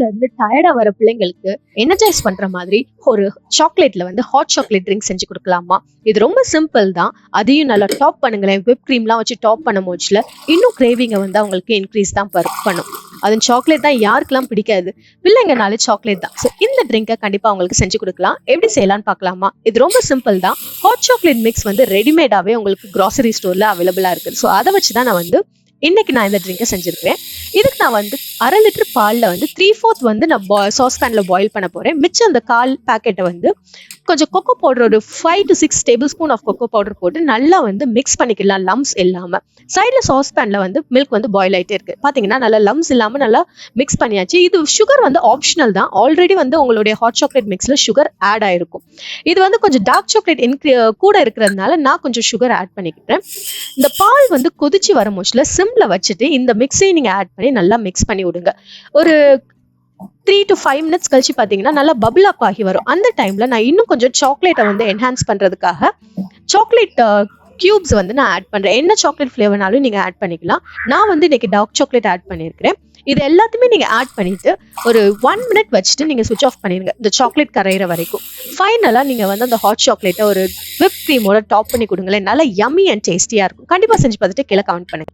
ஸ்கூல்ல இருந்து டயர்டா வர பிள்ளைங்களுக்கு எனர்ஜைஸ் பண்ற மாதிரி ஒரு சாக்லேட்ல வந்து ஹாட் சாக்லேட் ட்ரிங்க் செஞ்சு கொடுக்கலாமா? இது ரொம்ப சிம்பிள் தான். அதையும் நல்லா டாப் பண்ணுங்களேன். விப் கிரீம்லாம் வச்சு டாப் பண்ணும் போச்சுல இன்னும் கிரேவிங்கை வந்து அவங்களுக்கு இன்க்ரீஸ் தான் பண்ணும். அது சாக்லேட் தான் யாருக்கெல்லாம் பிடிக்காது? பிள்ளைங்கனாலே சாக்லேட் தான். ஸோ இந்த ட்ரிங்கை கண்டிப்பா அவங்களுக்கு செஞ்சு கொடுக்கலாம். எப்படி செய்யலாம்னு பார்க்கலாமா? இது ரொம்ப சிம்பிள் தான். ஹாட் சாக்லேட் மிக்ஸ் வந்து ரெடிமேடாவே உங்களுக்கு கிராசரி ஸ்டோர்ல அவைலபிளா இருக்குது. ஸோ அதை வச்சு தான் நான் வந்து இன்னைக்கு இந்த ட்ரிங்கை செஞ்சிருக்கிறேன். இதுக்கு நான் வந்து 1/2 லிட்டர் பாலில் வந்து 3/4 வந்து நான் சாஸ் பேன்ல பாயில் பண்ண போறேன். மிச்சம் அந்த 1/4 பேக்கெட்டை வந்து கொஞ்சம் கொக்கோ பவுடர் ஒரு 5 to 6 tablespoon of cocoa powder போட்டு நல்லா வந்து மிக்ஸ் பண்ணிக்கலாம், லம்ஸ் இல்லாம. சைடில் சாஸ் பேன்ல வந்து மில்க் வந்து பாயில் ஆகிட்டே இருக்கு. பாத்தீங்கன்னா நல்லா லம்ஸ் இல்லாம நல்லா மிக்ஸ் பண்ணியாச்சு. இது சுகர் வந்து ஆப்ஷனல் தான். ஆல்ரெடி வந்து உங்களுடைய ஹாட் சாக்லேட் மிக்ஸ்ல சுகர் ஆட் ஆயிருக்கும். இது வந்து கொஞ்சம் டார்க் சாக்லேட் கூட இருக்கிறதுனால நான் கொஞ்சம் சுகர் ஆட் பண்ணிக்கிட்டேன். இந்த பால் வந்து கொதிச்சு வரும் போச்சுல சிம்ல வச்சுட்டு இந்த மிக்ஸையும் நீங்க ஆட் பண்ணி நல்லா மிக்ஸ் பண்ணி விடுங்க. ஒரு 3 to 5 மினிட்ஸ் கழிச்சு பாத்தீங்கன்னா நல்லா பபிள் அப் ஆகி வரும். அந்த டைம்ல நான் இன்னும் கொஞ்சம் சாக்லேட்டை வந்து என்ஹான்ஸ் பண்றதுக்காக சாக்லேட் கியூப்ஸ் வந்து நான் ஆட் பண்றேன். என்ன சாக்லேட் ஃபிளேவர்னாலும் நீங்க ஆட் பண்ணிக்கலாம். நான் வந்து இன்னைக்கு டார்க் சாக்லேட் ஆட் பண்ணியிருக்கிறேன். இது எல்லாத்தையுமே நீங்க ஆட் பண்ணிட்டு ஒரு 1 மினிட் வச்சுட்டு நீங்க சுவிட்ச் ஆஃப் பண்ணிருங்க, இந்த சாக்லேட் கரையிற வரைக்கும். ஃபைனலா நீங்க வந்து அந்த ஹாட் சாக்லேட்டை ஒரு விப் கிரீமோட டாப் பண்ணி கொடுங்களேன். நல்லா யம்மி அண்ட் டேஸ்டியா இருக்கும். கண்டிப்பா செஞ்சு பார்த்துட்டு கீழே கமெண்ட் பண்ணுங்க.